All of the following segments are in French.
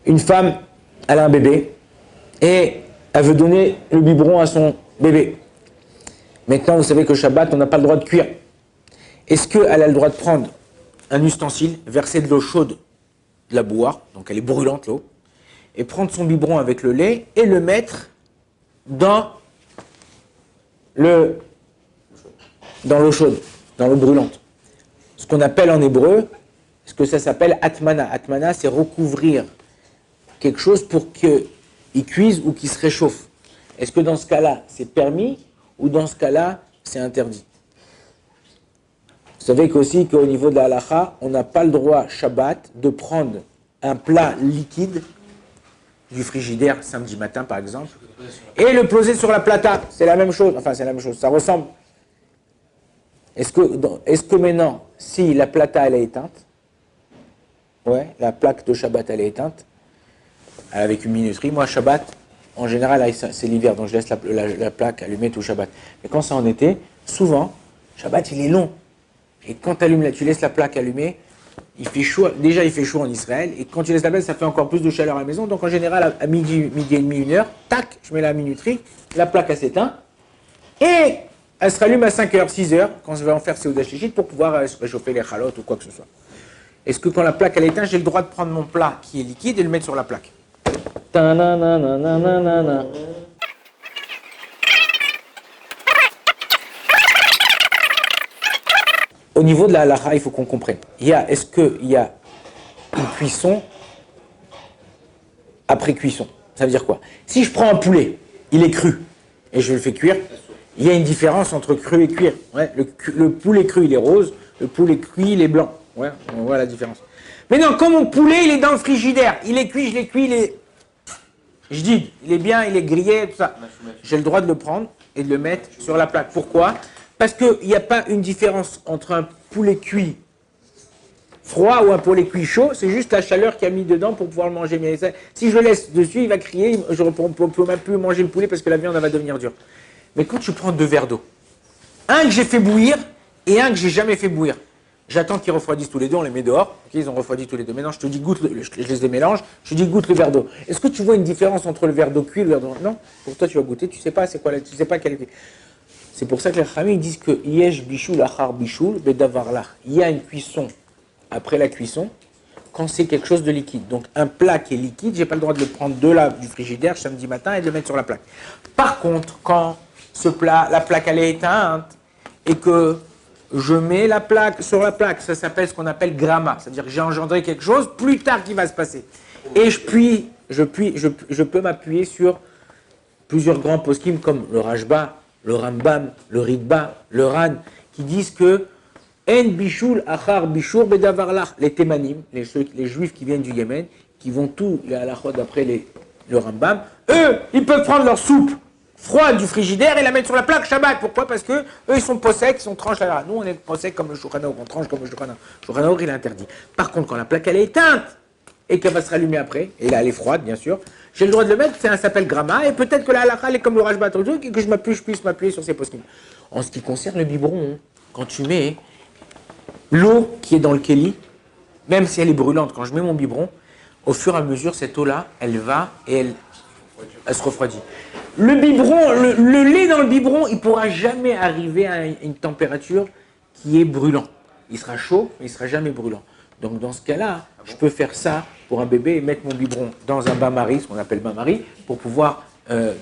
Une femme, elle a un bébé et elle veut donner le biberon à son bébé. Maintenant, vous savez que Shabbat, on n'a pas le droit de cuire. Est-ce qu'elle a le droit de prendre un ustensile, verser de l'eau chaude, de la boire, donc elle est brûlante l'eau, et prendre son biberon avec le lait et le mettre dans l'eau chaude, dans l'eau brûlante? Ce qu'on appelle en hébreu, ce que ça s'appelle atmana. Atmana, c'est recouvrir quelque chose pour qu'il cuise ou qu'il se réchauffe. Est-ce que dans ce cas-là, c'est permis ou dans ce cas-là, c'est interdit? Vous savez qu'aussi qu'au niveau de la halacha, on n'a pas le droit, Shabbat, de prendre un plat liquide du frigidaire samedi matin, par exemple, et le poser sur la plata. C'est la même chose. Enfin, c'est la même chose. Ça ressemble. Est-ce que maintenant, si la plata, elle est éteinte, ouais, la plaque de Shabbat, elle est éteinte, avec une minuterie. Moi, Shabbat, en général, c'est l'hiver, donc je laisse la plaque allumée tout Shabbat. Mais quand c'est en été, souvent, Shabbat, il est long. Et quand tu laisses la plaque allumée, il fait chaud. Déjà, il fait chaud en Israël. Et quand tu laisses la plaque, ça fait encore plus de chaleur à la maison. Donc, en général, à midi et demi, 1 heure, tac, je mets la minuterie, la plaque, elle s'éteint. Et elle se rallume à 5 heures, 6 heures, quand je vais en faire Seudat Shlichit pour pouvoir réchauffer les chalotes ou quoi que ce soit. Est-ce que quand la plaque, elle est éteinte, j'ai le droit de prendre mon plat qui est liquide et le mettre sur la plaque? Au niveau de la halacha, il faut qu'on comprenne. Est-ce qu'il y a une cuisson après cuisson? Ça veut dire quoi? Si je prends un poulet, il est cru, et je le fais cuire, il y a une différence entre cru et cuire. Ouais, le poulet cru, il est rose, le poulet cuit, il est blanc. Ouais, on voit la différence. Mais non, quand mon poulet, il est dans le frigidaire, il est cuit, je l'ai cuit, je dis, il est bien, il est grillé, tout ça. J'ai le droit de le prendre et de le mettre sur la plaque. Pourquoi? Parce qu'il n'y a pas une différence entre un poulet cuit froid ou un poulet cuit chaud, c'est juste la chaleur qu'il a mis dedans pour pouvoir le manger. Mais si je le laisse dessus, il va crier, on ne peut même plus manger le poulet parce que la viande va devenir dure. Mais quand tu prends 2 verres d'eau, un que j'ai fait bouillir et un que j'ai jamais fait bouillir, j'attends qu'ils refroidissent tous les deux, on les met dehors, okay, ils ont refroidi tous les deux. Maintenant, je te dis goûte, je les mélange, je te dis goûte le verre d'eau. Est-ce que tu vois une différence entre le verre d'eau cuit et le verre d'eau? Non, pour toi tu vas goûter, tu sais pas c'est quoi, tu sais pas quelle est. C'est pour ça que les Chachamim disent que yesh bishul achar bishul bedavarlach. Il y a une cuisson après la cuisson quand c'est quelque chose de liquide. Donc un plat qui est liquide, j'ai pas le droit de le prendre du frigidaire samedi matin et de le mettre sur la plaque. Par contre, quand ce plat, la plaque elle est éteinte et que je mets la plaque sur la plaque, ça s'appelle ce qu'on appelle gramma, c'est-à-dire que j'ai engendré quelque chose plus tard qui va se passer. Et je peux m'appuyer sur plusieurs grands poskim comme le Rashba, le Rambam, le Ritba, le Ran, qui disent que En bishul achar bishur bedavarlach, les Témanim, les juifs qui viennent du Yémen, qui vont tous les halachot d'après le Rambam, eux, ils peuvent prendre leur soupe froide du frigidaire et la mettre sur la plaque Shabbat. Pourquoi? Parce que eux, ils sont posecs, ils sont tranches là. Nous, on est posecs comme le Shulchan Aruch, on tranche comme le Shulchan Aruch. Le Shulchan Aruch, il est interdit. Par contre, quand la plaque, elle est éteinte et qu'elle va se rallumer après, et là, elle est froide, bien sûr, j'ai le droit de le mettre, ça s'appelle gramma, et peut-être que la halakha, elle est comme le Rashba, et que je puisse m'appuyer sur ces poskim. En ce qui concerne le biberon, quand tu mets l'eau qui est dans le kéli, même si elle est brûlante, quand je mets mon biberon, au fur et à mesure, cette eau-là, elle va et elle se refroidit. Le biberon, le lait dans le biberon, il ne pourra jamais arriver à une température qui est brûlant. Il sera chaud, mais il ne sera jamais brûlant. Donc dans ce cas-là, je peux faire ça pour un bébé et mettre mon biberon dans un bain-marie, ce qu'on appelle bain-marie, pour pouvoir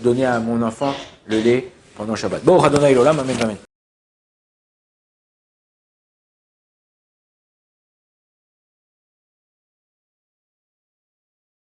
donner à mon enfant le lait pendant Shabbat. Bon, Adonai Olam, amen, amen.